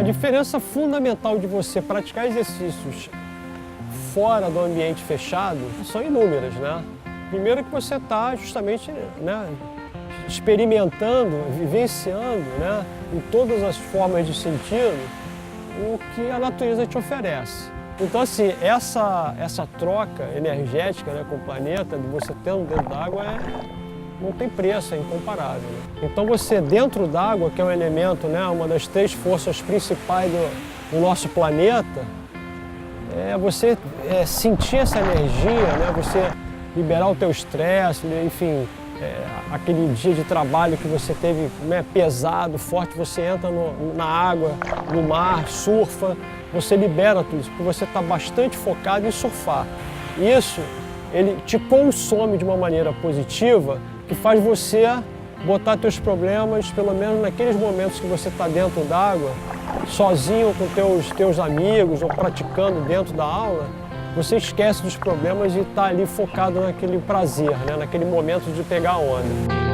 diferença fundamental de você praticar exercícios fora do ambiente fechado são inúmeras, né? Primeiro que você está justamente, né, experimentando, vivenciando, né, em todas as formas de sentido o que a natureza te oferece. Então, assim, essa troca energética, né, com o planeta, de você tendo dentro d'água, não tem preço, é incomparável. Né? Então, você dentro d'água, que é um elemento, né, uma das 3 forças principais do nosso planeta, você sentir essa energia, né, você liberar o teu estresse, enfim, aquele dia de trabalho que você teve, né, pesado, forte, você entra na água, no mar, surfa, você libera tudo isso, porque você está bastante focado em surfar. Isso, ele te consome de uma maneira positiva, que faz você botar teus problemas, pelo menos naqueles momentos que você está dentro d'água, sozinho com teus amigos ou praticando dentro da aula, você esquece dos problemas e está ali focado naquele prazer, né? Naquele momento de pegar a onda.